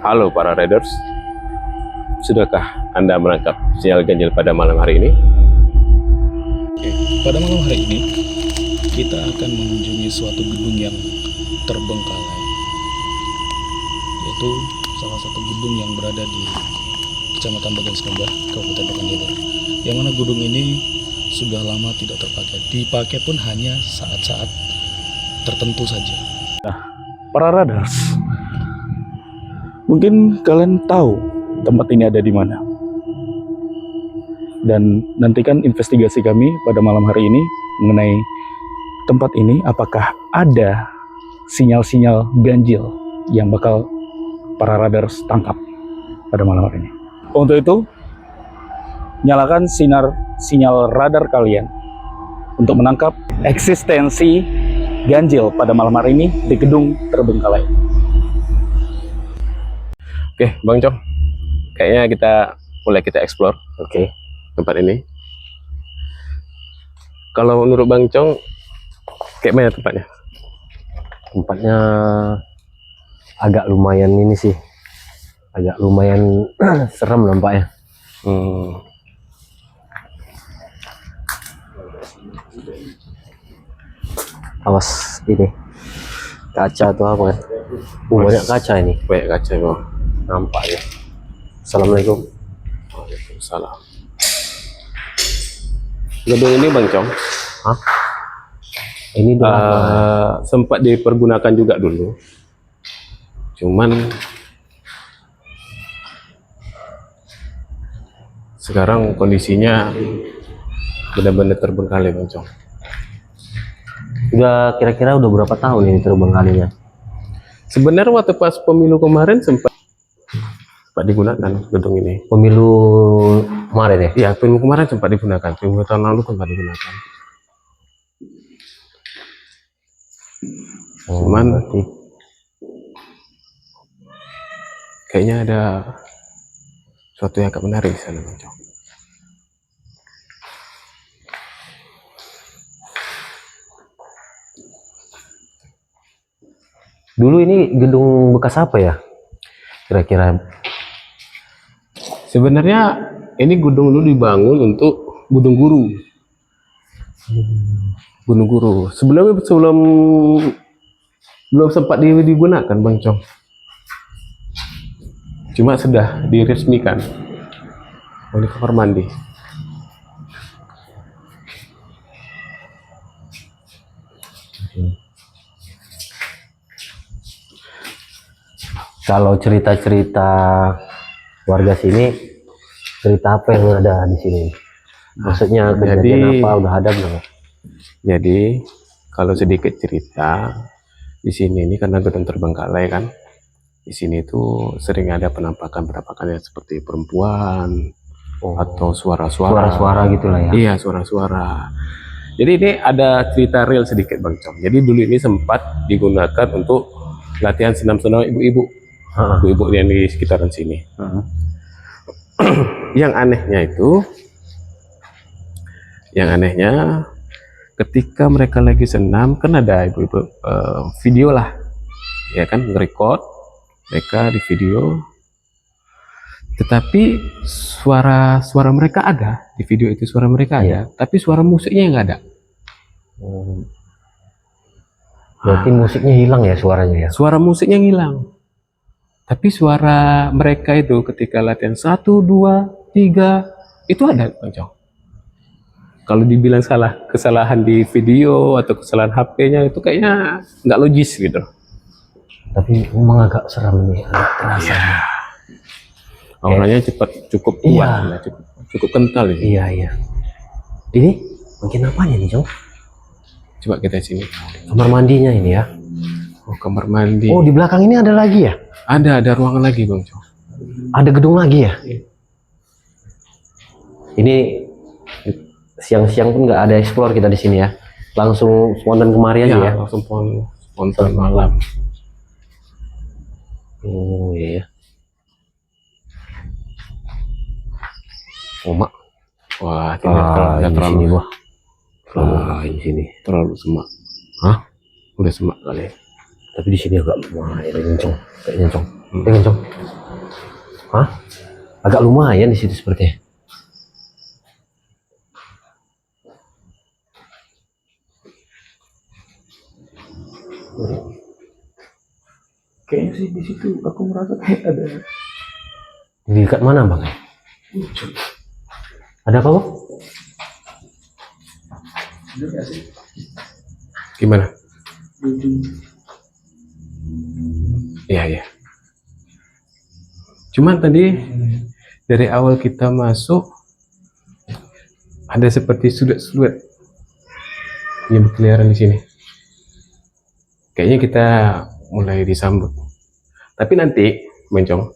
Halo para riders, sudahkah Anda menangkap sinyal ganjil pada malam hari ini? Oke, pada malam hari ini kita akan mengunjungi suatu gedung yang terbengkalai, yaitu salah satu gedung yang berada di Kecamatan Bagaskambah, Kabupaten Pekanbaru. Yang mana gedung ini sudah lama tidak terpakai, dipakai pun hanya saat-saat tertentu saja. Para riders, mungkin kalian tahu tempat ini ada di mana. Dan nantikan investigasi kami pada malam hari ini mengenai tempat ini, apakah ada sinyal-sinyal ganjil yang bakal para riders tangkap pada malam hari ini. Untuk itu, nyalakan sinyal radar kalian untuk menangkap eksistensi ganjil pada malam hari ini di gedung terbengkalai. Oke, Bang Cong, kayaknya kita explore tempat ini. Kalau menurut Bang Cong, kayak mana tempatnya? Tempatnya agak lumayan ini sih, agak lumayan serem nampaknya. Awas ini kaca atau apa kan? Banyak kaca ini. Banyak kaca Bang. Nampaknya. Assalamualaikum. Waalaikumsalam. Gedung ini Bang Cong, Hah? Ini sempat dipergunakan juga dulu. Cuman sekarang kondisinya benar-benar terbengkalai Bang Cong. udah kira-kira udah berapa tahun ini terbengkalainya? Sebenarnya waktu pas pemilu kemarin sempat digunakan gedung ini. Pemilu kemarin ya? Ya, pemilu kemarin sempat digunakan. Pemilu tahun lalu sempat digunakan. Cuman berarti kayaknya ada sesuatu yang agak menarik di sana Bang Cong. dulu ini gedung bekas apa ya? Kira-kira Sebenarnya ini gedung dulu dibangun untuk Gunung Guru. Gunung Guru. Sebelum belum sempat digunakan Bang Cong. Cuma sudah diresmikan oleh kamar mandi. kalau cerita-cerita warga sini, cerita apa yang ada di sini? Maksudnya kejadian apa, udah ada belum? Jadi kalau sedikit cerita di sini ini karena gedung terbengkalai kan, di sini tuh sering ada penampakan yang seperti perempuan atau suara-suara gitulah ya. Iya, suara-suara. Jadi ini ada cerita real sedikit Bang Cong. Jadi dulu ini sempat digunakan untuk latihan senam-senam ibu-ibu. Ibu-ibu yang di sekitaran sini. Yang anehnya ketika mereka lagi senam kan ada ibu-ibu video lah, ya kan, nge-record mereka di video. Tetapi suara mereka ada di video itu, suara mereka ada, tapi suara musiknya nggak ada. Berarti musiknya hilang ya, suaranya ya? Suara musiknya hilang. Tapi suara mereka itu ketika latihan 1, 2, 3 itu ada Bang Cong. Kalau dibilang kesalahan di video atau kesalahan HP-nya itu kayaknya nggak logis gitu. Tapi memang agak serem nih, agak terasa. Iya. Auranya cukup kuat, ya, cukup kental ini. Iya. Ini mungkin apanya nih, Cong? Coba kita sini. Kamar mandinya ini ya? Oh, kamar mandi. Oh, di belakang ini ada lagi ya? Ada ruangan lagi Bang Cong. Ada gedung lagi ya? Ini siang-siang pun nggak ada explore kita di sini ya? Langsung spontan kemari aja ya? Langsung spontan malam. Oh iya. Oh mak. Wah, ini terlalu wah. Di sini. Terlalu semak. Hah? Udah semak kali. Tapi di sini agak lumayan kenceng, kayaknya Cong. Dengan Cong. Hah? Agak lumayan di situ sepertinya. Kayaknya sih di situ aku merasa kayak ada. Di dekat mana bang? Ada apa bang? Gimana? Iya, iya. Cuman tadi dari awal kita masuk ada seperti sudut-sudut yang berkeliaran di sini. Kayaknya kita mulai disambut. Tapi nanti, Mencong,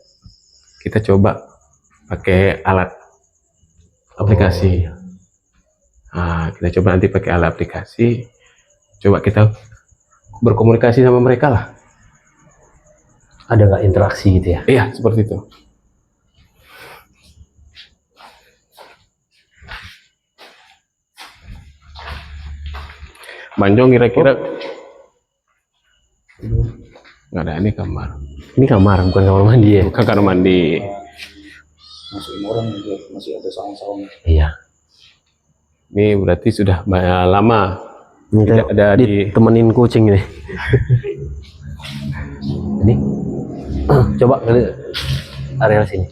kita coba pakai alat aplikasi. Nah, kita coba nanti pakai alat aplikasi. Coba kita berkomunikasi sama mereka lah. Ada nggak interaksi gitu ya? Iya, seperti itu. Banjong kira-kira nggak ada, ini kamar. Ini kamar, bukan kamar mandi ya? Bukan kamar mandi. Masukin orang juga masih ada saung-saung. Iya. Ini berarti sudah lama Ini tidak kayak ada di. ditemenin kucing ini. Ini. Coba kali area sini.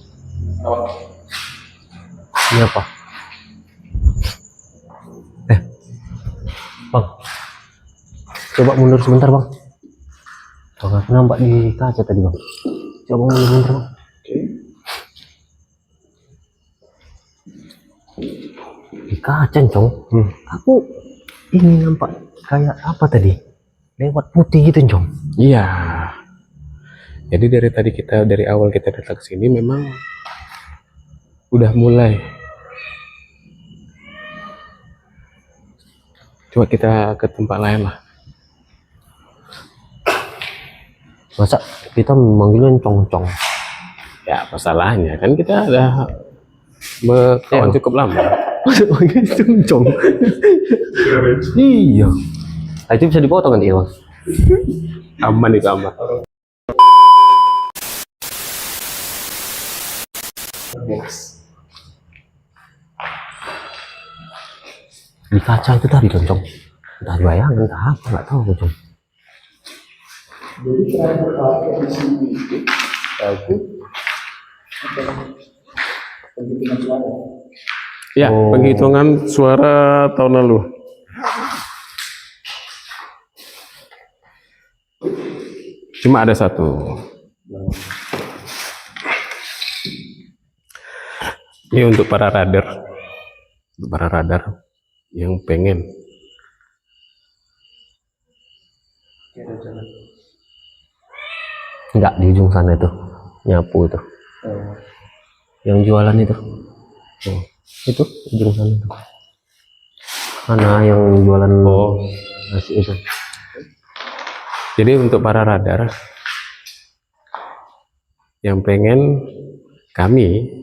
Ini apa? Bang. Coba mundur sebentar bang. Bang, aku nampak di kaca tadi bang. Coba mundur bang. Di kaca Cong. Aku ini nampak kayak apa tadi? Lewat putih gitu Cong. Iya. Jadi dari awal kita datang ke sini memang udah mulai. Coba kita ke tempat lain lah. Masa kita memanggilnya Cong-Cong? Ya, masalahnya kan kita udah berkawan cukup lama. Masa manggilnya Cong-Cong? Iya. Nah, itu bisa dipotong nanti bang. Aman itu aman. Di kaca itu tadi Cong. Entah bayangan entah apa nggak tahu Cong. Jadi terakhir kali di sini itu aku penghitungan suara. Ya, penghitungan suara tahun lalu. Cuma ada satu. Ini untuk para radar. Untuk para radar yang pengen. Enggak, di ujung sana itu nyapu itu. Yang jualan itu. Itu ujung sana itu. Mana yang jualan nasi itu? Jadi untuk para radar yang pengen kami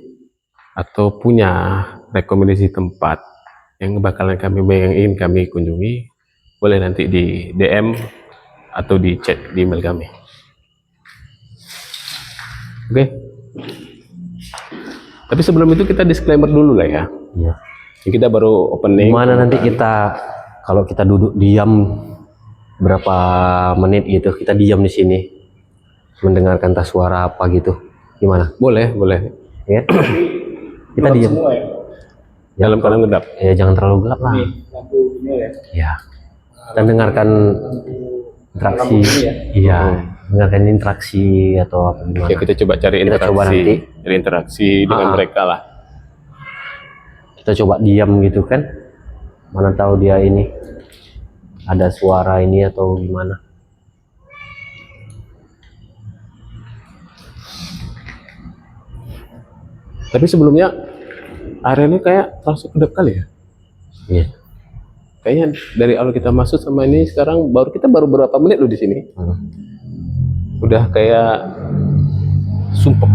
atau punya rekomendasi tempat yang bakalan yang ingin kami kunjungi, boleh nanti di DM atau di chat di email kami. Oke. Tapi sebelum itu kita disclaimer dulu lah ya. Iya. Kita baru opening. Gimana nanti kita kalau kita duduk diam berapa menit gitu, kita diam di sini mendengarkan tas suara apa gitu, gimana? Boleh, boleh. Ya. Kita diam. Dalam keadaan gedap. Ya jangan terlalu gelap lah. Lampu ini ya. Ya. Kita dengarkan interaksi. Iya. Dengarkan interaksi atau apa gimana? Ya kita coba cari Kita interaksi, coba nanti. cari interaksi dengan mereka lah. Kita coba diam gitu kan, mana tahu dia ini ada suara ini atau gimana. Tapi sebelumnya area ini kayak terasa kedap kali ya. Iya. Kayaknya dari awal kita masuk sama ini sekarang kita baru berapa menit loh di sini. Udah kayak sumpah,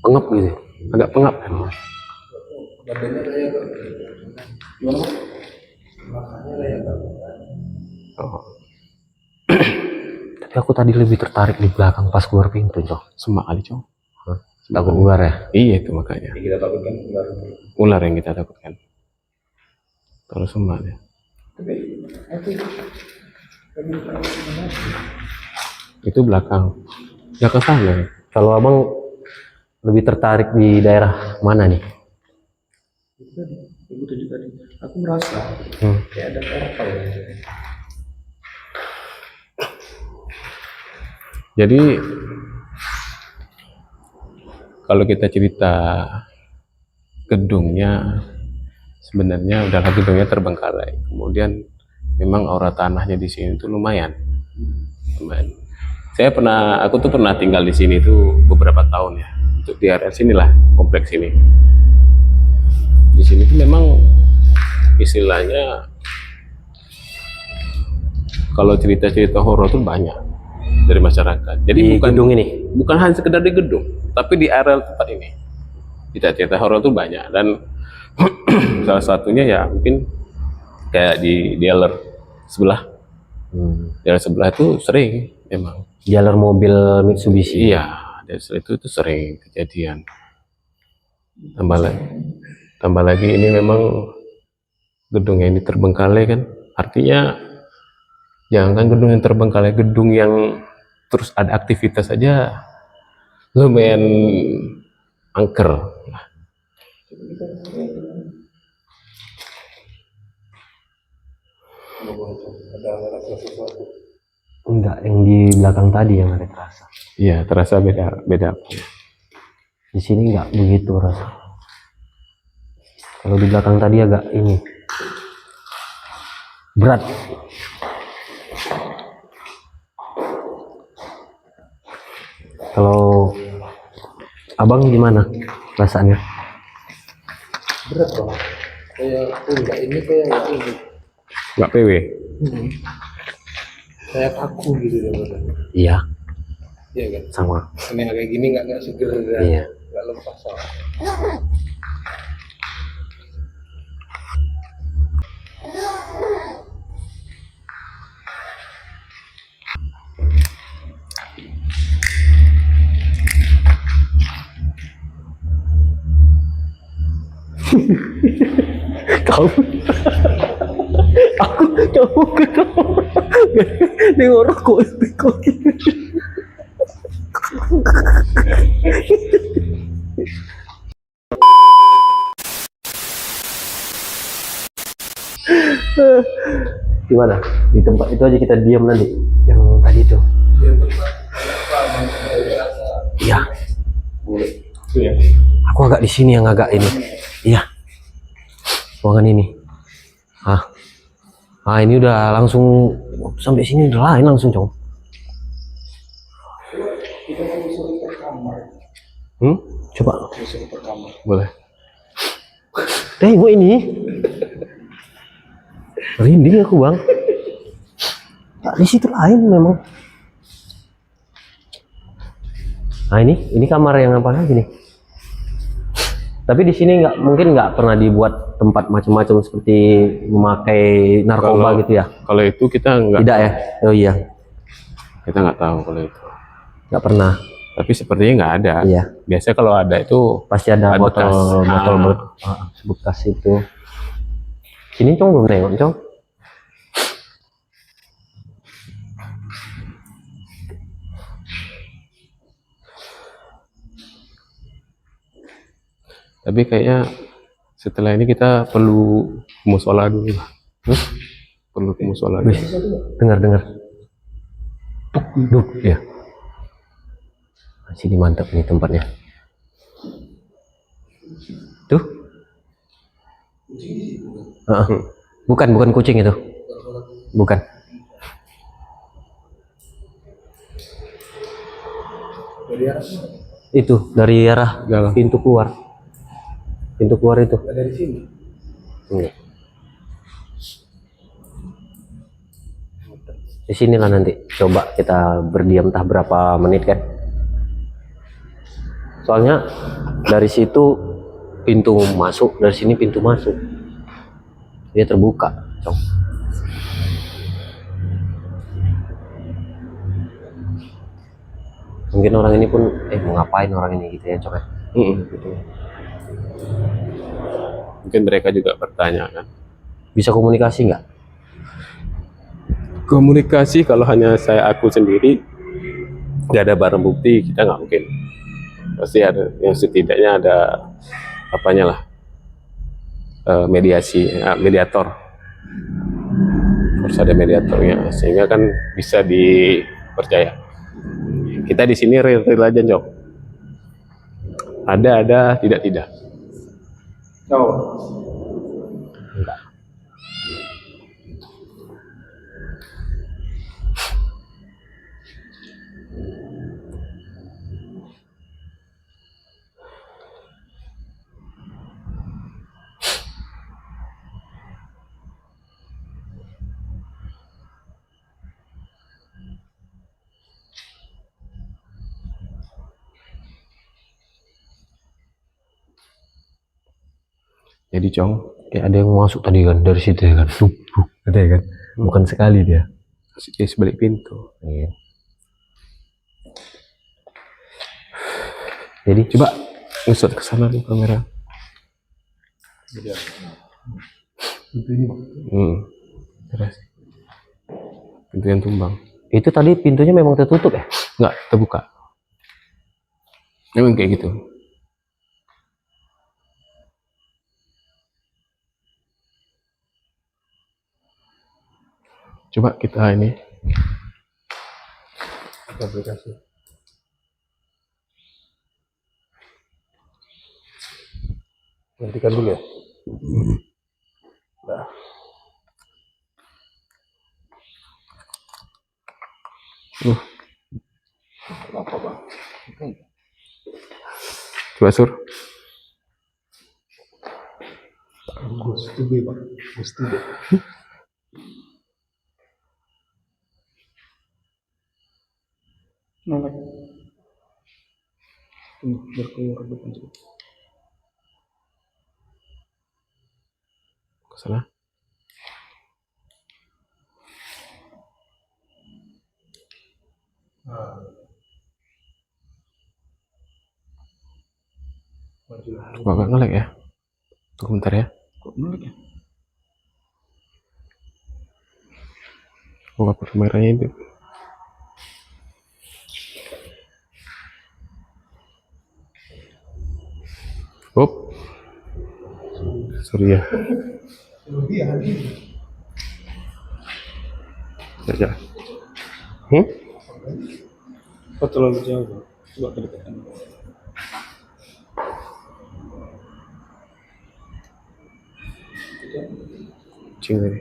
Pengap gitu. agak pengap kan. Oh. Tapi aku tadi lebih tertarik di belakang pas keluar pintu, Cong. Semak kali, Cong. Takut ular ya? Iya itu makanya. Kita takutkan ular. Ular yang kita takutkan. Kalau semak ya. Itu belakang sana ya. Kalau abang lebih tertarik di daerah mana nih? Itu tadi. Aku merasa kayak ada portal. Jadi kalau kita cerita gedungnya, sebenarnya udahlah gedungnya terbengkalai. Kemudian memang aura tanahnya di sini tuh lumayan. Aku tuh pernah tinggal di sini tuh beberapa tahun ya. Untuk di area sini lah, kompleks ini. Di sini tuh memang istilahnya kalau cerita-cerita horor tuh banyak dari masyarakat. Jadi Di bukan gedung ini? bukan hanya sekedar di gedung, tapi di area tempat ini cerita-cerita horor tuh banyak. Dan salah satunya ya mungkin kayak di dealer sebelah. Dealer sebelah itu sering memang. Jalur mobil Mitsubishi. Iya, dealer itu sering kejadian. Tambah lagi ini memang gedung yang terbengkalai kan, artinya jangan gedung yang terbengkalai, gedung yang terus ada aktivitas saja lumayan angker. Enggak, yang di belakang tadi yang ada terasa. Iya, terasa beda. Di sini enggak begitu rasa. Kalau di belakang tadi agak ini berat. Kalau abang gimana perasaannya? Berat Bang. Kayak enggak ini kayak enggak ini. Nggak PW. Kayak kaku gitu ya badan. Iya, Iya kan? sama. Ini kayak gini enggak seger kan? Iya. Enggak lepas soalnya. Kamu kamu kenapa nengok rokok kok gini. Gimana di tempat itu aja kita diam nanti yang tadi itu? Iya, aku agak di sini yang agak ini. Iya, ruangan ini. Ini udah langsung sampai sini udah lain langsung, Cong. Coba. Boleh. Tengok ini. Merinding aku, Bang. Ya, di situ lain memang. Nah, ini kamar yang apa lagi nih? Tapi di sini mungkin nggak pernah dibuat tempat macam-macam seperti memakai narkoba gitu ya? Kalau itu kita nggak. Tidak ya? Oh iya. Kita nggak tahu kalau itu. Nggak pernah. Tapi sepertinya nggak ada. Iya. Biasanya kalau ada itu Pasti ada bekas. botol bekas itu. Sini, Cong, belum tengok, Cong. Tapi kayaknya setelah ini kita perlu musola dulu. Perlu ke musola. Wih, dengar. Duk, ya. Sini mantap nih tempatnya. Tuh. Bukan kucing itu. Bukan. Itu dari arah Galang. pintu keluar. Pintu keluar itu. Dari sini. Enggak. Di sinilah nanti. Coba kita berdiam entah berapa menit kan. Soalnya dari situ pintu masuk, dari sini pintu masuk. Dia terbuka, Cong. Mungkin orang ini pun mau ngapain orang ini gitu ya Cok ya. Gitu. Mungkin mereka juga bertanya kan. Bisa komunikasi nggak? Komunikasi kalau hanya aku sendiri, nggak ada barang bukti, kita nggak mungkin. Pasti ada, yang setidaknya ada apanya lah, mediasi, mediator. Harus ada mediatornya, sehingga kan bisa dipercaya. Kita di sini real aja, Jok. Ada, tidak. Enggak. Jadi, Cong, Kayak ada yang masuk tadi kan dari situ ya kan. Duk, gitu ya kan. Bukan sekali dia. di sebalik pintu. Iya. Jadi Coba ngusut ke sana nih kamera. Terus. Pintu yang tumbang. itu tadi pintunya memang tertutup ya? Nggak terbuka. Memang kayak gitu. Coba kita ini aplikasi. Gantikan dulu ya. Nah. Kenapa bang? Coba sur. Gusti bang. Gusti bang. Nolak. Berkeluar depan juga. Ke sana. Coba gak nge-lag ya? Tunggu bentar ya. Kok nolak ya? Buka kameranya itu. Hop. Sorry ya. Ya. Kok terlalu jauh? Bang? Coba kedekatan. Kucing tadi.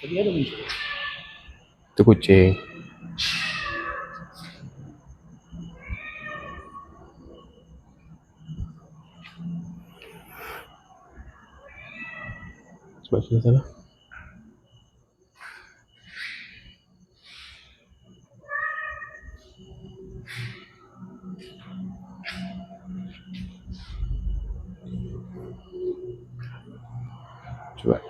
Tadi ada muncul. Itu kucing. Coba sini sana. Coba.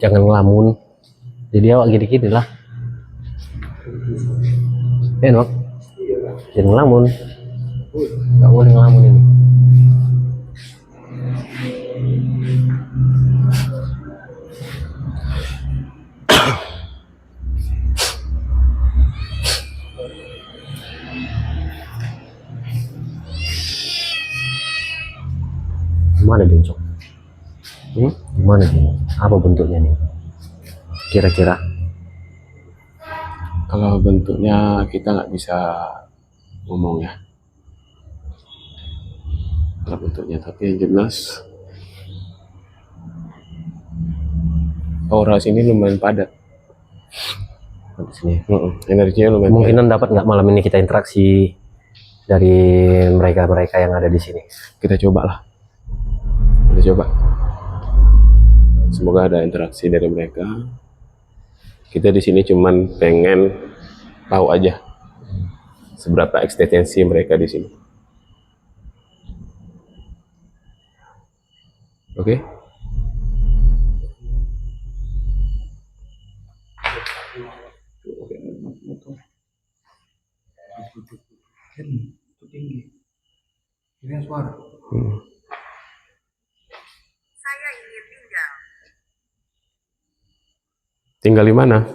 Jangan ngelamun. Jadi awak gini-gini lah. Enak. Jangan ngelamun. Gak boleh ngelamun ini. Gimana dia, Cok? Gimana dia? Apa bentuknya nih? Kira-kira? Kalau bentuknya kita nggak bisa ngomong ya. Kalau bentuknya, tapi yang jelas aura sini lumayan padat. Di sini. Energinya lumayan Kemungkinan dapat nggak malam ini kita interaksi dari mereka-mereka yang ada di sini? Kita coba lah. Kita coba. Semoga ada interaksi dari mereka. Kita di sini cuman pengen tahu aja seberapa eksistensi mereka di sini. Oke. Hmm. Tinggal di mana?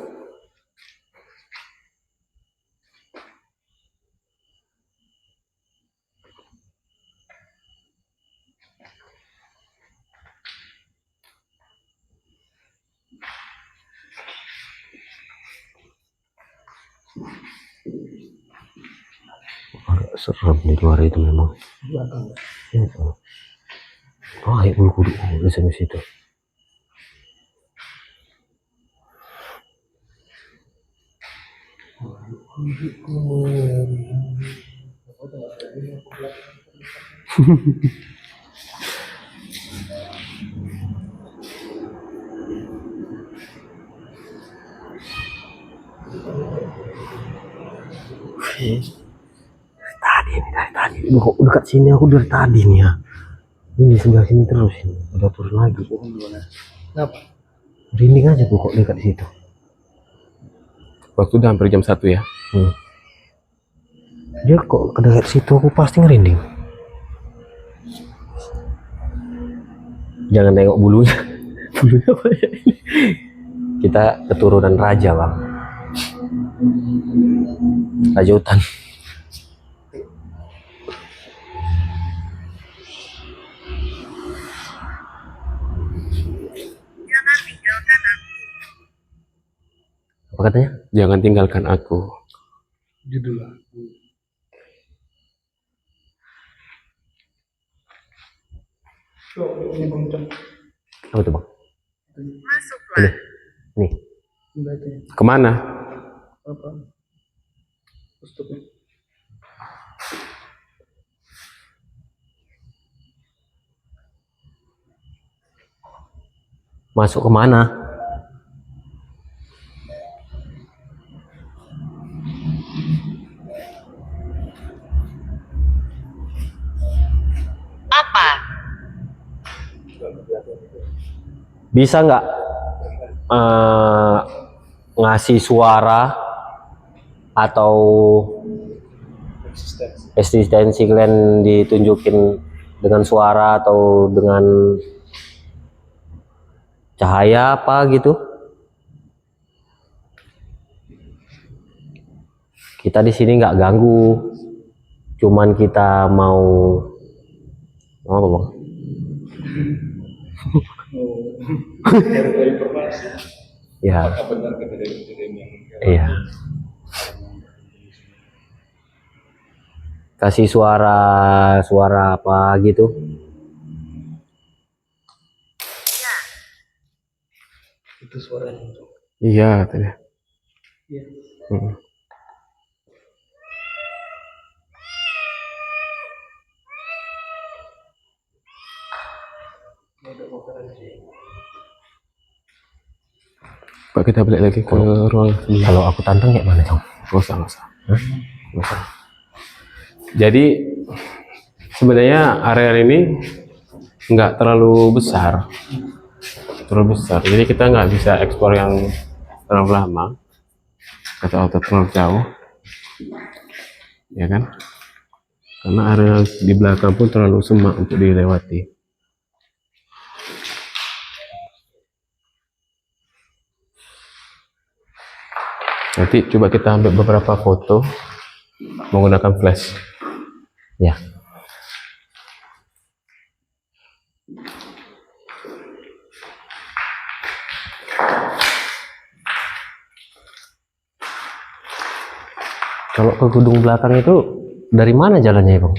Agak serem di luar itu memang. Ya, oh, ayo kudu di sana situ. Tadi ini dari tadi. Kok dekat sini aku dari tadi nih ya. Ini di sebelah sini terus ini. Udah turun lagi. Kenapa? Rinding aja tuh kok dekat situ. Waktu udah hampir jam 1 ya. Dia kok ke dekat situ aku pasti ngerinding. Jangan nengok bulunya. Bulunya apa ya ini? Kita keturunan raja, Bang. Raja hutan. Apa katanya? Jangan tinggalkan aku. Judul lagu. Apa tuh, Bang? Masuklah. Nih. Kemana? Apa? Stopnya. Masuk kemana? Apa? Bisa nggak ngasih suara atau eksistensi kalian ditunjukin dengan suara atau dengan cahaya apa gitu? Kita di sini nggak ganggu, cuman kita mau apa, Bang? Ya. Iya. Kasih suara apa gitu. Itu suaranya. Iya tadi. Iya. Pak, kita balik lagi ke ruang. Kalau aku tantang kayak mana, Cong? Nggak usah. Nggak usah. Jadi sebenarnya area ini nggak terlalu besar. Jadi kita nggak bisa ekspor yang terlalu lama atau terlalu jauh, ya kan? Karena area di belakang pun terlalu semak untuk dilewati. Nanti coba kita ambil beberapa foto menggunakan flash. Ya. Kalau ke gedung belakang itu dari mana jalannya, Bang?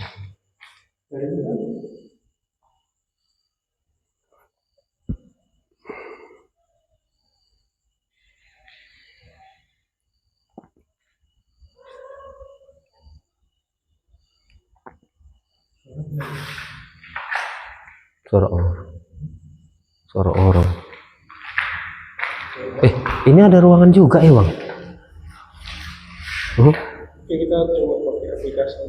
Suara orang. Ini ada ruangan juga ya, Bang? Kita coba pakai aplikasi.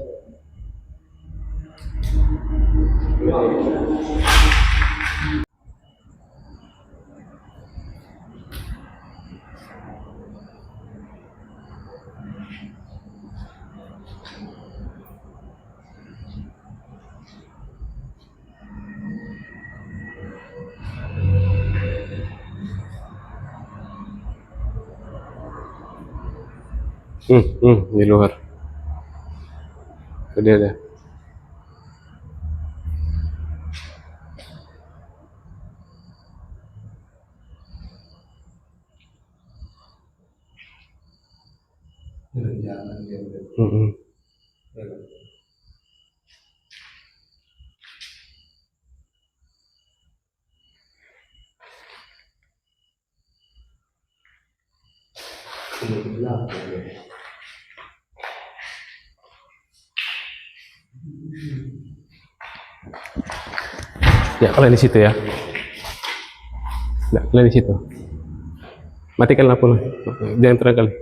Di luar. Tadi ada. Hmm. Ya, kalian di situ ya. Nah, kalian di situ. Matikan lampu lah. Jangan terang kali.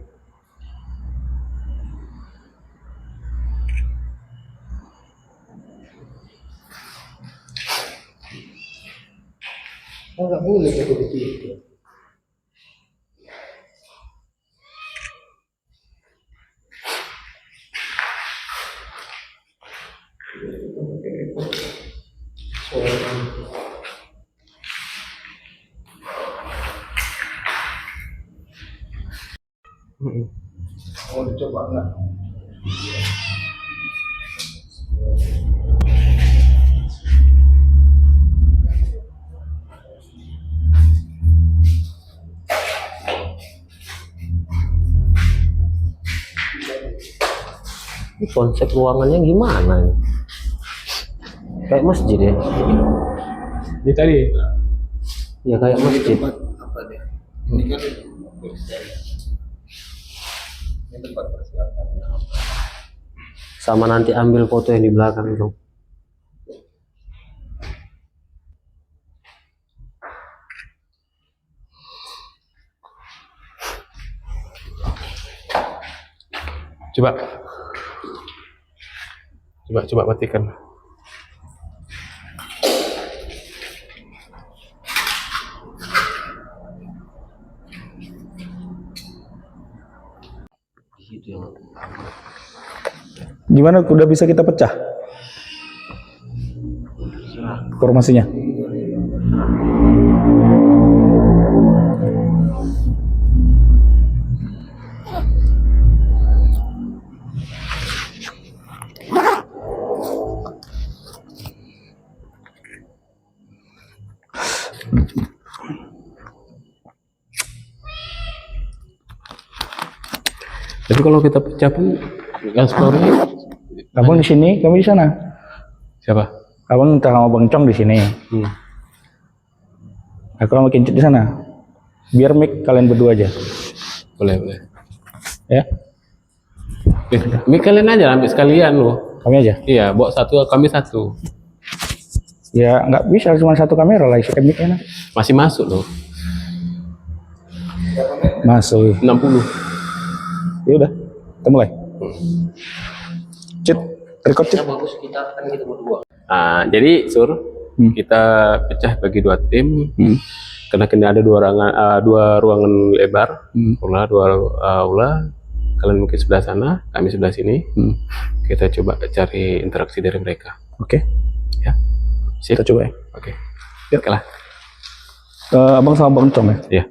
Ini konsep ruangannya gimana ini? Kayak masjid ya? Ini tadi. Ya kayak masjid. Apa deh? Ini kan ini tempat persiapan. Sama nanti ambil foto yang di belakang dong. Coba matikan. Gimana, udah bisa kita pecah formasinya? Tapi kalau kita pecah pun explore-nya Abang di sini, kamu di sana. siapa? Abang minta sama Bang Cong di sini. Aku sama Kincut di sana. Biar mic kalian berdua aja. Boleh. Ya, Ini kalian aja ambil sekalian loh. kami aja. Iya, bawa satu, kami satu. Ya nggak bisa cuma satu kamera lah, isikan mic-nya. Masih masuk loh. Masuk. 60. Ya udah, kita mulai. Cit, record Cit. Bagus kita kan kita berdua. Jadi Sur, kita pecah bagi 2 tim. Karena kini ada 2 ruangan lebar, dua aula. Kalian mungkin sebelah sana, kami sebelah sini. Kita coba cari interaksi dari mereka. Oke, Ya, kita coba ya. Oke. Yuk. Oke lah. Abang sama Bang Cong ya. Ya.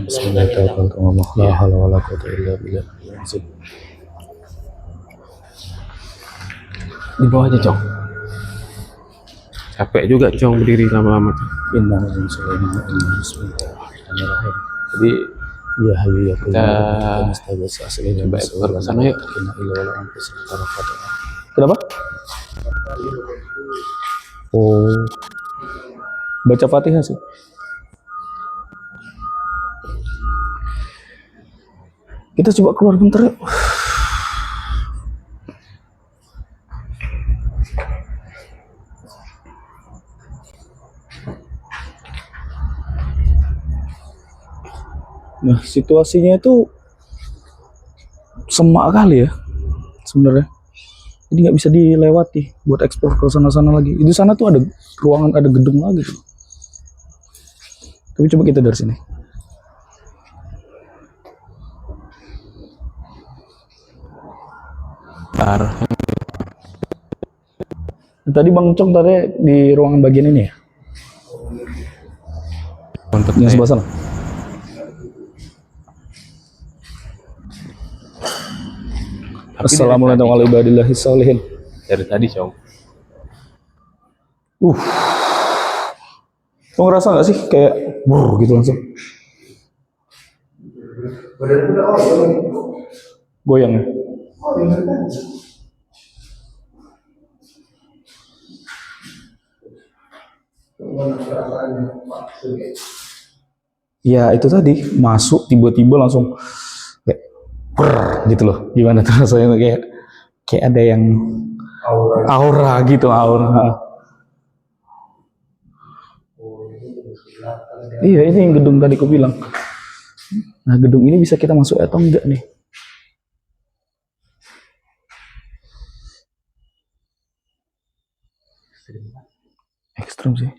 Bismillahirrahmanirrahim. Di bawah aja, Cong. Capek juga, Cong, berdiri lama-lama. Bismillahirrahmanirrahim. Jadi Ya hayu ya kita coba explore ke sana yuk. Kenapa? Oh, baca Fatihah sih. Kita coba keluar bentar yuk. Nah, situasinya itu semak kali ya sebenarnya. Jadi nggak bisa dilewati buat eksplor ke sana-sana lagi. Di sana tuh ada ruangan, ada gedung lagi tuh. Tapi coba kita dari sini. Ntar Tadi Bang Cong tadi di ruangan bagian ini ya? Untuk Yang saya. sebelah sana. Assalamualaikum warahmatullahi wabarakatuh. Dari tadi, Cong. Lo ngerasa nggak sih kayak gitu langsung? Goyang ya? Ya itu tadi masuk tiba-tiba langsung kayak gitu loh. Gimana tuh rasanya kayak ada yang aura gitu, aura. Iya, ini yang gedung tadi aku bilang. Nah, gedung ini bisa kita masuk atau enggak nih? Ekstrem sih.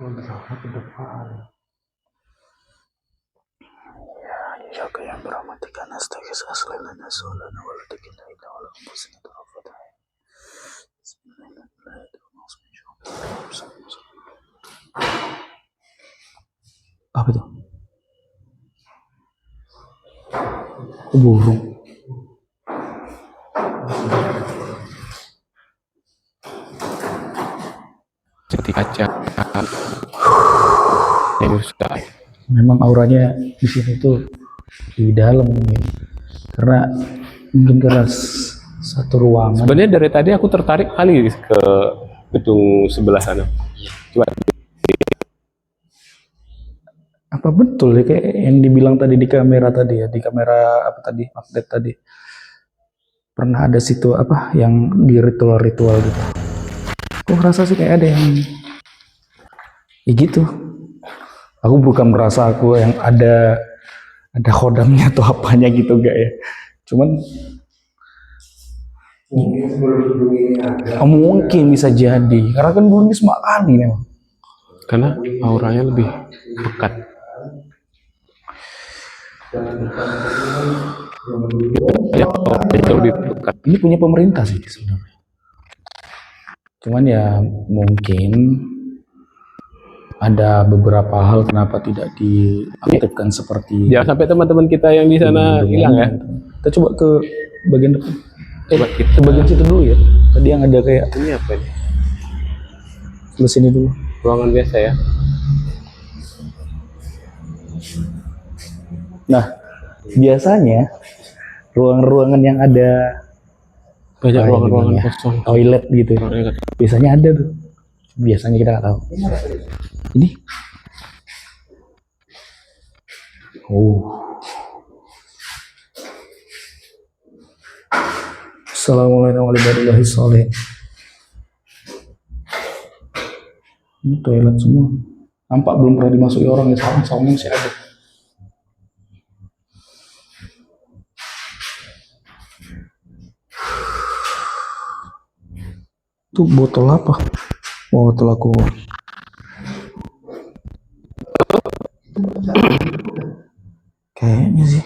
Ya, yang beramatikan astagis aslana solana wala takinna illa wala anfusina tarafata. Apa itu? Burung. Seperti kaca. Yang sudah. Memang auranya di sini tuh di dalam mungkin. Mungkin karena satu ruangan. Sebenarnya dari tadi aku tertarik kali ke gedung sebelah sana. Coba. Apa betul ya kayak yang dibilang tadi di kamera tadi ya, di kamera apa tadi, update tadi. Pernah ada situ apa yang di ritual-ritual gitu. Kok ngerasa sih kayak ada yang ya gitu. Aku bukan merasa aku yang ada khodamnya atau apanya gitu enggak ya. Cuman mungkin bisa jadi karena kan dulu ini semakani memang. Karena auranya lebih pekat. Lebih pekat. Ini punya pemerintah sih sebenarnya. Cuman ya mungkin ada beberapa hal kenapa tidak diaktifkan seperti. Jangan sampai teman-teman kita yang di sana hilang ya. Kita coba ke bagian depan. Coba kita Ke bagian situ dulu ya. Tadi yang ada kayak ini apa ini? ke sini dulu. Ruangan biasa ya. Nah, biasanya ruangan-ruangan yang ada Banyak ruangan-ruangan ya, kosong. toilet gitu. Biasanya ada tuh. Biasanya kita nggak tahu. Ini. Assalamualaikum warahmatullahi wabarakatuh. Ini toilet semua. Nampak belum pernah dimasuki orang ya, saung-saungnya masih ada. Itu botol apa? Botol aku. Kayaknya sih.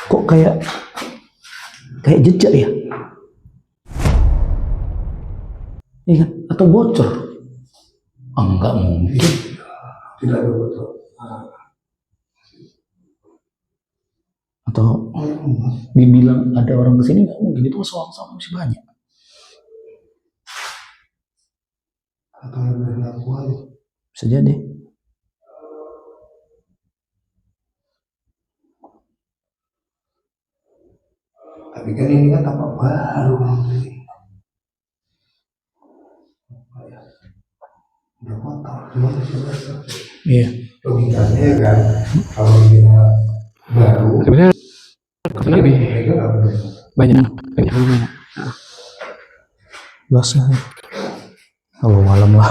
Kok kayak jejak ya? Iya kan? Atau bocor? Enggak mungkin. Tidak ada bocor. Atau dibilang ada orang kesini nggak mungkin, itu soang-soang masih banyak. Atau yang dari aku aja. Bisa jadi. Tapi kan ini kan tampak baru. Udah kotor, cuma masih basah. Iya. Logikanya ya kan, kalau dia baru. Sebenarnya lebih banyak. Basah. Oh malam lah.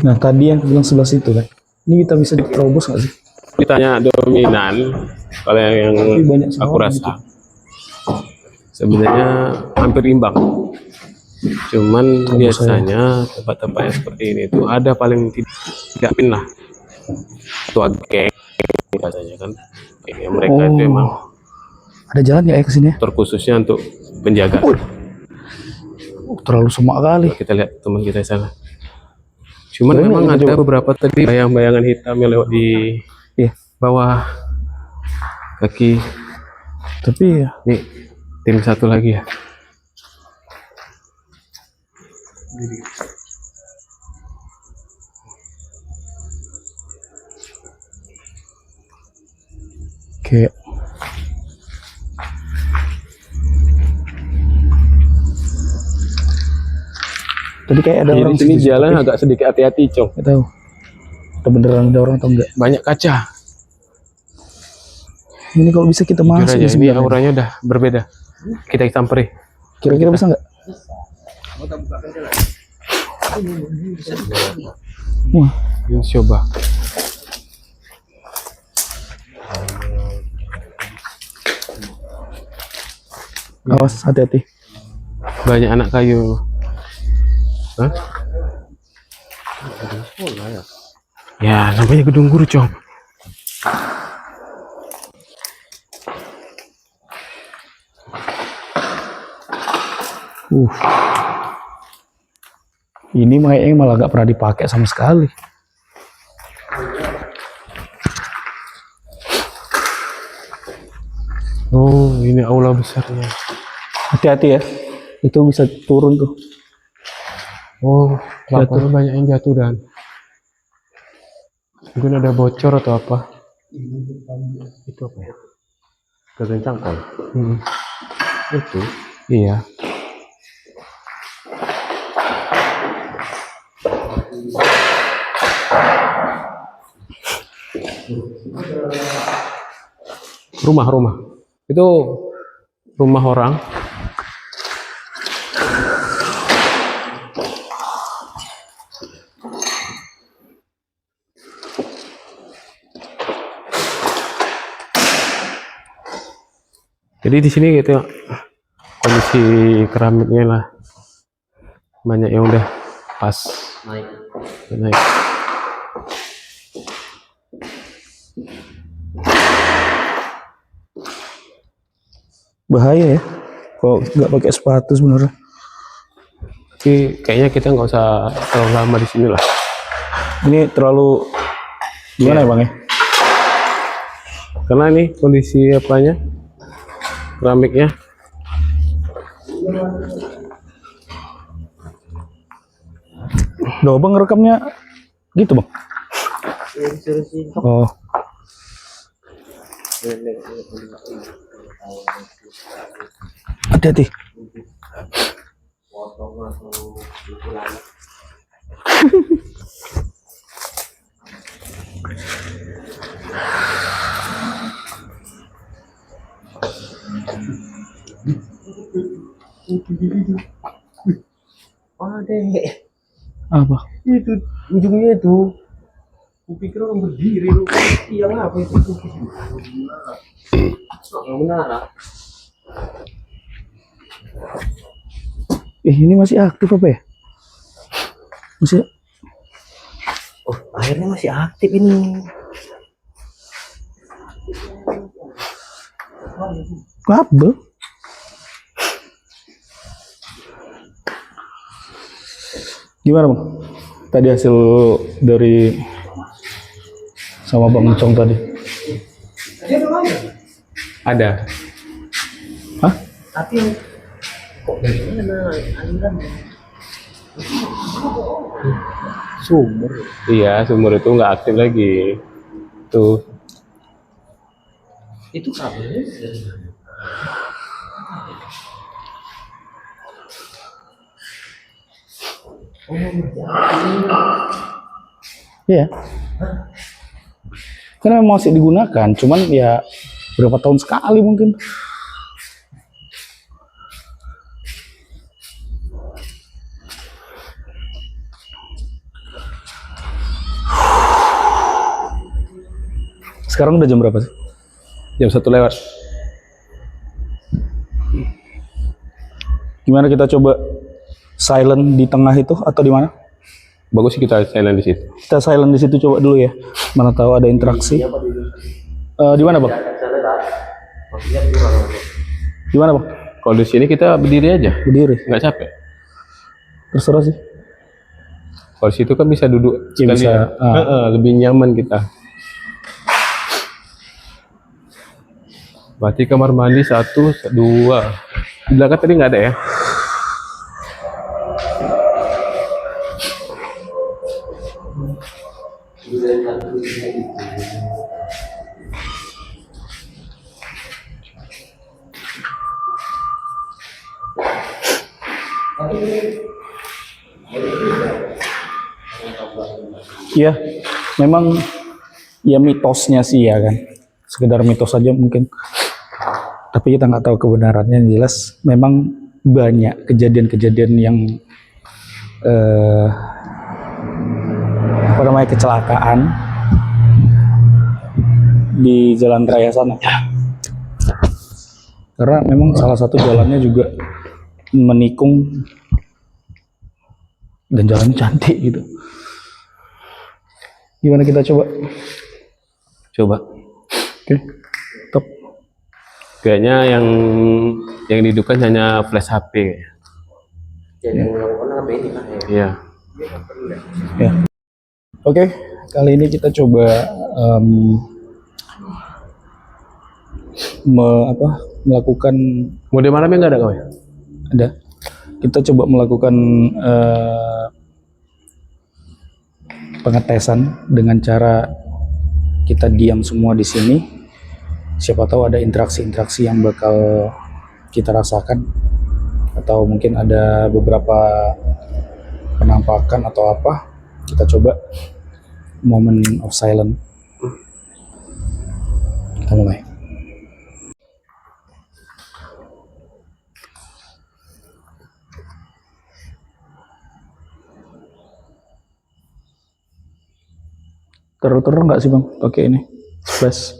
Nah tadi yang bilang sebelah situ kan, ini kita bisa diterobos nggak sih? Ditanya dominan, kalau yang aku rasa sebenarnya hampir imbang. Cuman biasanya tempat-tempat yang seperti ini tuh ada paling tidak min lah. ketua geng biasanya kan. Ya, mereka itu emang Ada jalan ya ke sini ya? terkhususnya untuk penjaga. Terlalu semak kali. Kita lihat teman kita di sana. Cuman Boleh memang nggak kita ada beberapa tadi bayang-bayangan hitam yang lewat di Iya. bawah kaki. Tapi ya, Nih, tim satu lagi ya. kayak tadi kayak ada orang Di sini situ, jalan tapi agak sedikit hati-hati, Cong. nggak tahu. Atau beneran ada orang atau enggak? Banyak kaca. Ini kalau bisa kita Jujur masuk aja, di ini sebelah. auranya udah berbeda. Kita samperi. Kira-kira bisa nggak? Wah, Yuk coba. awas, hati-hati. Banyak anak kayu. Hah? Ya, namanya gedung guru, Cong. Ini kayaknya malah nggak pernah dipakai sama sekali. Oh, ini aula besarnya. Hati-hati ya, itu bisa turun tuh. Oh, lapornya banyak yang jatuh dan mungkin ada bocor atau apa? Itu apa ya? Kegencang kol. Itu. Iya. Rumah-rumah. Itu rumah orang. Jadi di sini gitu kondisi keramiknya lah banyak yang udah pas naik. Bahaya ya, kalau nggak pakai sepatu sebenarnya. Tapi kayaknya kita nggak usah terlalu lama di sini lah. Ini terlalu gimana ya bang ya? Karena ini kondisi apanya keramiknya. Udah bang rekamnya gitu bang? Oh. Hati-hati. Apa? Itu ujungnya itu. Kupikir orang berdiri. Yang apa itu? Menara. Ini masih aktif apa ya? Masih. Oh, airnya masih aktif ini. Kabel. Gimana bang? Tadi hasil dari sama Bang Ucong tadi. Ada. Hah? Tapi kok dari mana aliran? Sumur. Iya, sumur itu nggak aktif lagi. Tuh. Itu kabelnya dari mana? Iya. Karena memang masih digunakan, cuman ya berapa tahun sekali mungkin. Sekarang udah jam berapa sih? Jam 1 lewat. Gimana kita coba silent di tengah itu atau di mana? Bagus sih kita silent di situ. Kita silent di situ coba dulu ya. Mana tahu ada interaksi. Di mana, Bang? Di mana, Bang? Kalau di sini kita berdiri aja, Berdiri. nggak capek. Terserah sih. Kalau di situ kan bisa duduk Ya, bisa, sekalian. Lebih nyaman kita. Berarti kamar mandi 1, 2. Di belakang tadi nggak ada ya? Iya, memang ya mitosnya sih ya kan. Sekedar mitos saja mungkin. Tapi kita nggak tahu kebenarannya. Yang jelas memang banyak kejadian-kejadian yang apa namanya, kecelakaan di jalan raya sana. Karena memang salah satu jalannya juga menikung dan jalannya cantik gitu. Gimana kita coba? Coba. Oke, top. Kayaknya yang dihidupkan hanya flash HP. Iya. Ya. Oke, kali ini kita coba melakukan Mode malamnya nggak ada kau ya? ada. Kita coba melakukan pengetesan dengan cara kita diam semua di sini. Siapa tahu ada interaksi-interaksi yang bakal kita rasakan, atau mungkin ada beberapa penampakan atau apa. Kita coba moment of silence. Kita mulai. Terang-terang nggak sih Bang pakai ini flash?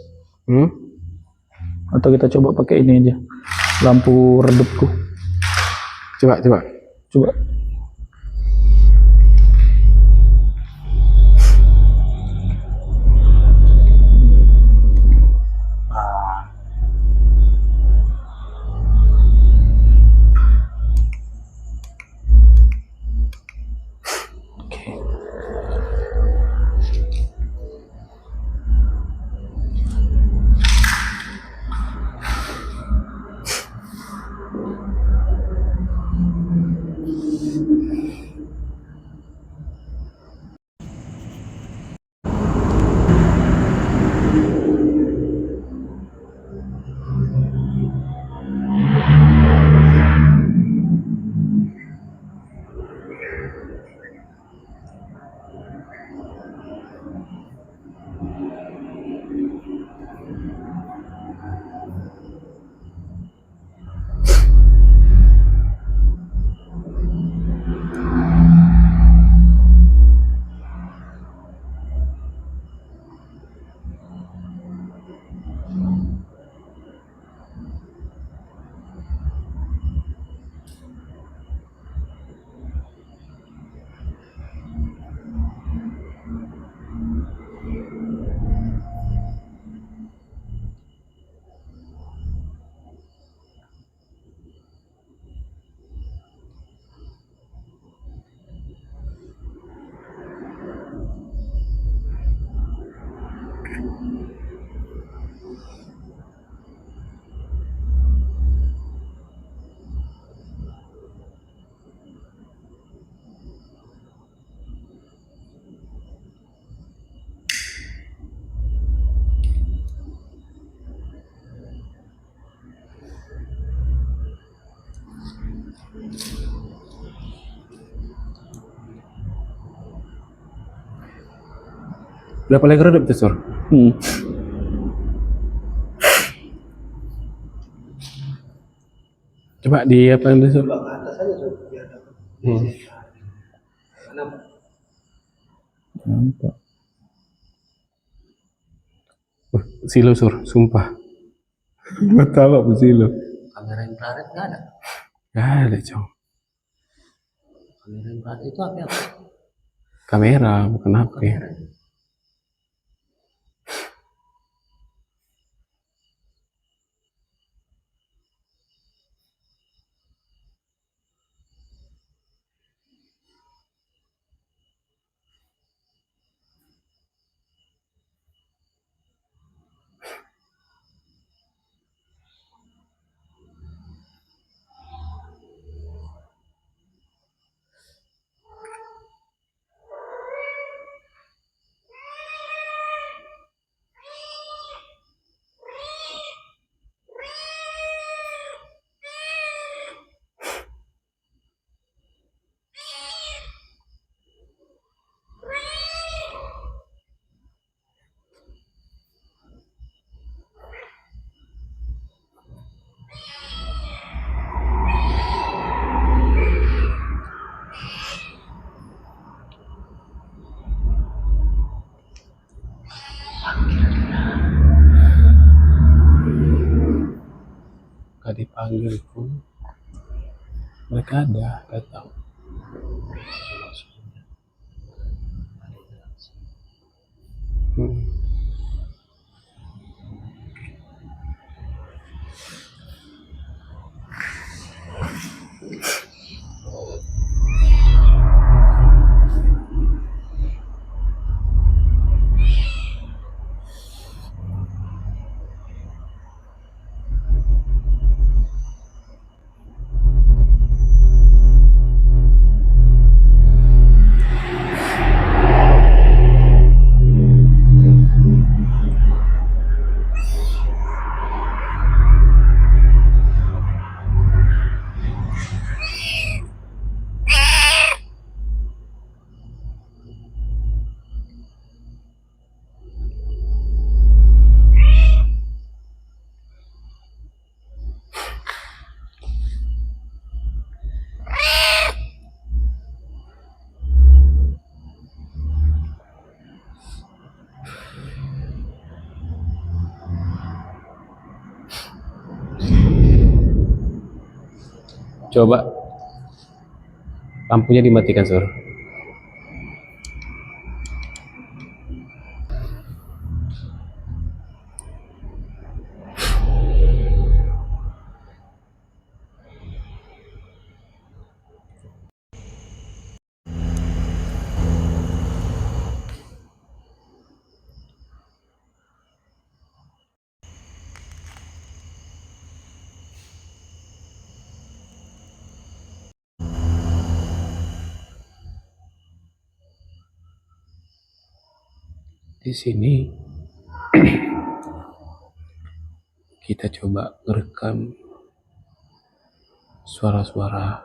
Atau kita coba pakai ini aja, lampu redupku. Coba. Coba. Berapa lagi redup tuh, Sur? Coba di apa yang Sur? Nampak. Silo, Sur, sumpah. Nggak tahu apa silo. Kamera infrared nggak ada. Nggak ada, Cong. Kamera infrared itu apa? Kamera, bukan HP. Gak dipanggil pun mereka datang. Coba lampunya dimatikan, Sur. Di sini kita coba merekam suara-suara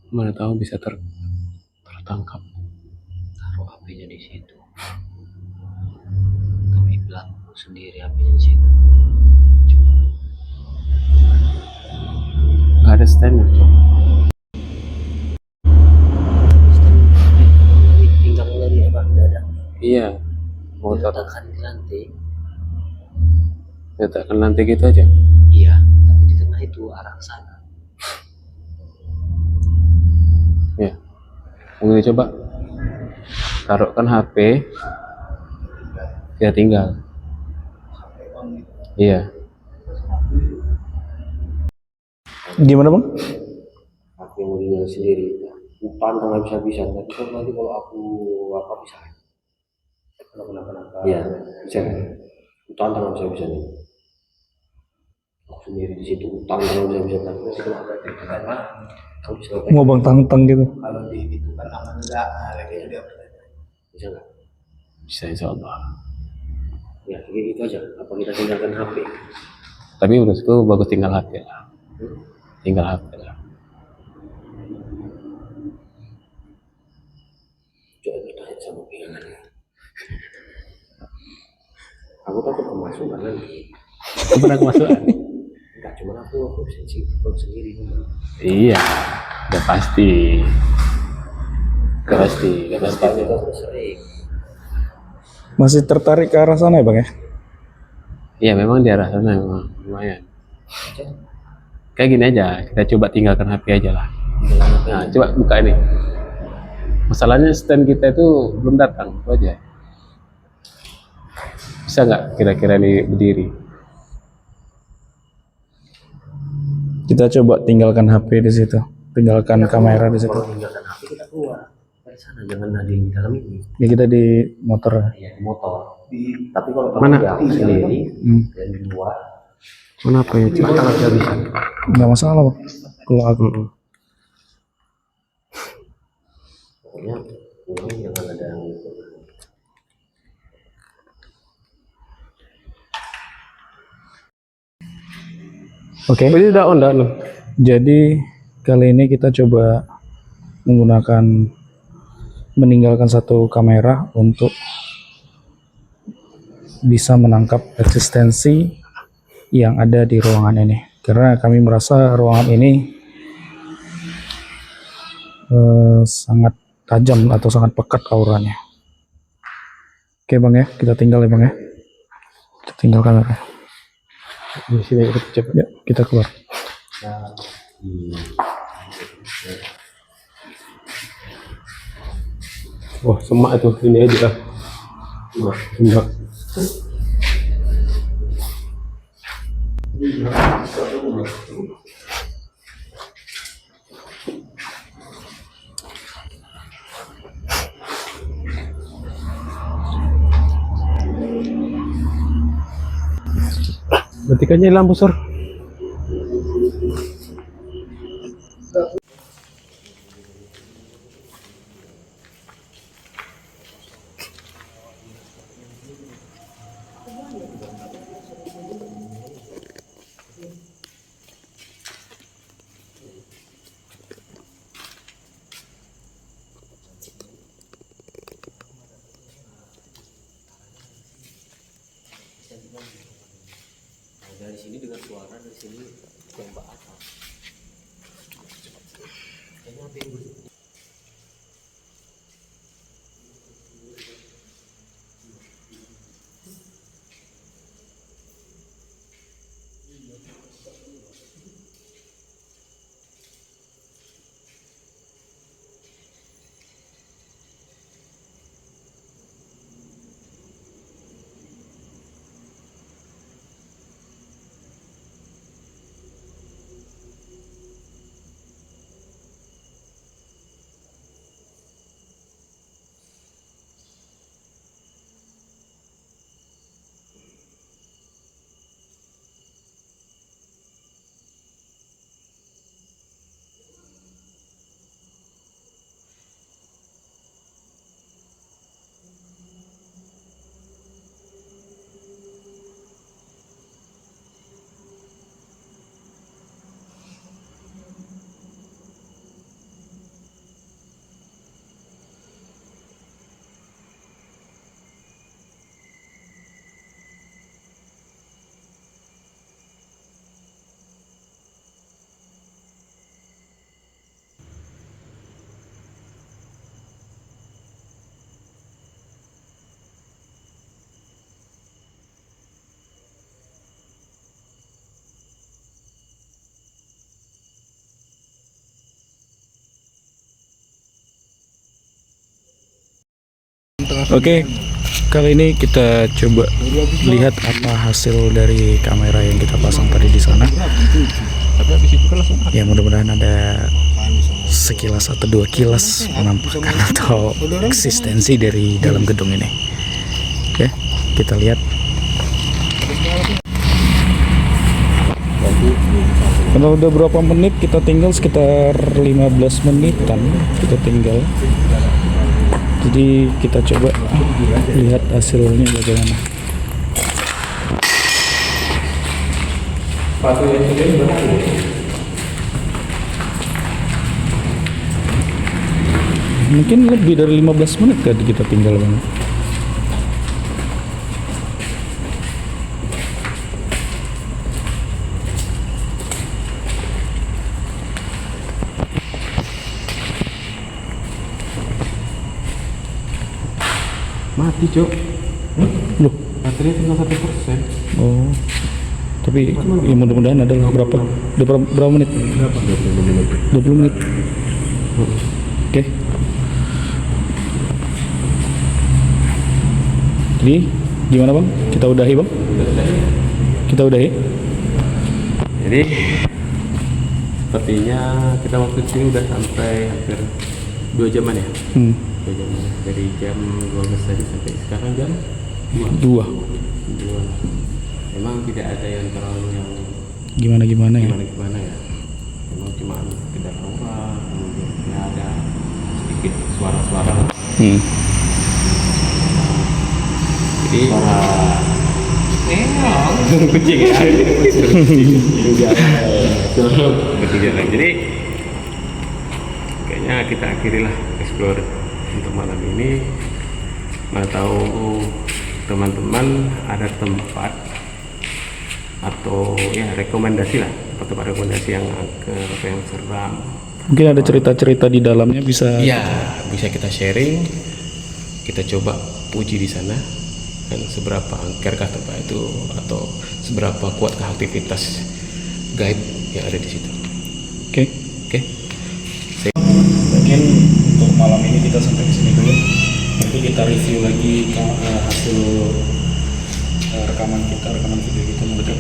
mana tahu bisa tertangkap. Taruh HP-nya di situ. Tapi bilang sendiri HP-nya di situ. Coba. Gak ada stand, coba. Pinggang dari apa? Dada. Iya, mau Letakkan di lantai. letakkan lantai gitu aja. Iya, tapi di tengah itu arah ke sana. Ya, mungkin coba taruhkan HP, kita tinggal. Iya. Gimana bang? Aku yang mau dinyalain sendiri. Pantang nggak bisa-bisa. Tapi kan nanti kalau aku apa bisa? Kenapa? Iya, bisa. Pantang nggak bisa-bisa nih. Aku sendiri di situ. Pantang nggak bisa-bisa. Nanti kalau ada apa? Kamu bisa apa? Mau bang tantang gitu? Kalau di itu kan aman enggak, lagi dia Bisa nggak? Bisa, insya Allah. Ya, kayak gitu aja. Apa kita tinggalkan HP? Tapi menurutku bagus tinggal HP lah. Tinggal HP lah. Coba bertanya sama pegangannya. Aku takut kemasukan nanti. Aku pernah kemasukan. Enggak, cuma aku sensitif sendiri. Iya, udah pasti. Udah pasti, udah pasti. Itu terus sering. Masih tertarik ke arah sana ya bang ya? Iya, memang di arah sana memang lumayan. Kayak gini aja, kita coba tinggalkan HP aja lah. Nah, coba buka ini. Masalahnya stand kita itu belum datang, itu aja. Bisa nggak kira-kira ini berdiri? Kita coba tinggalkan HP di situ, tinggalkan kamera di situ. Kalau tinggalkan HP kita keluar dari sana, jangan ada yang di dalam ini. Ya kita di motor. Ya, di motor. Tapi kalau Mana? pakai HP sendiri dan di luar, Kenapa ya? Coba. mata nggak bisa. Nggak masalah Pak. Kalau aku Pokoknya ini jangan ada yang Oke. Ini udah on, dah. Jadi kali ini kita coba meninggalkan satu kamera untuk bisa menangkap eksistensi yang ada di ruangan ini. Karena kami merasa ruangan ini sangat tajam atau sangat pekat auranya. Oke Bang ya, kita tinggal ya Bang ya. Kita tinggal kamera. Di sini cepat. Ya, kita keluar. Wah, semak itu, ini aja lah. Semak. Matikannya lampu, Sur. dari sini dengar suara dari sini tembak atas. Kayaknya apa yang Oke, kali ini kita coba lihat apa hasil dari kamera yang kita pasang tadi di sana. Ya mudah-mudahan ada sekilas atau dua kilas penampakan atau eksistensi dari dalam gedung ini. Oke, kita lihat. Kalau udah berapa menit, kita tinggal sekitar 15 menitan kita tinggal. Jadi kita coba lihat hasilnya bagaimana. Mungkin lebih dari 15 menit tadi kita tinggal banget. Mati, Cok. Loh, Baterainya tinggal 1%. oh. Tapi ya mudah-mudahan adalah berapa menit? 20 menit. Oke. Jadi gimana Bang? Kita udahi Bang? Kita udahi? Jadi sepertinya kita waktu itu udah sampai hampir 2 jaman ya. 2 jam dari jam 12 tadi sampai sekarang jam 2. 2. Memang tidak ada yang terlalu yang Gimana ya? gimana ya. Memang cuma sekedar aura, kemudian ya ada sedikit suara-suara lah. Jadi kucing ya. Kucing. Jadi kayaknya kita akhirilah explore untuk malam ini. Mana tahu teman-teman ada tempat atau ya rekomendasi lah, tempat rekomendasi yang yang seram. Mungkin ada cerita-cerita di dalamnya bisa. Iya, bisa kita sharing, kita coba puji di sana, dan seberapa angkerkah tempat itu atau seberapa kuatkah aktivitas gaib yang ada di situ. Oke. Mungkin untuk malam ini kita sampai di sini dulu. Nanti kita review lagi hasil rekaman video kita mungkin.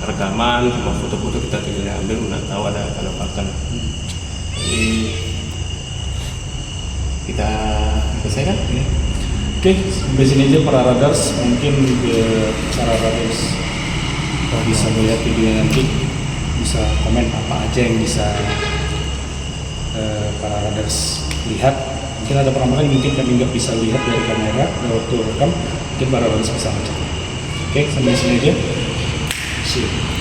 Rekaman sama foto-foto kita tinggal ambil, mana tahu ada penampakan. Jadi kita selesai kan? Oke, sampai sini aja para radars. Mungkin para radars bisa melihat video nanti, bisa komen apa aja yang bisa para radars lihat. Mungkin ada penampakan yang mungkin kami nggak bisa lihat dari kamera waktu rekam, mungkin para radars bisa ngecek. Oke, sampai sini aja. See you.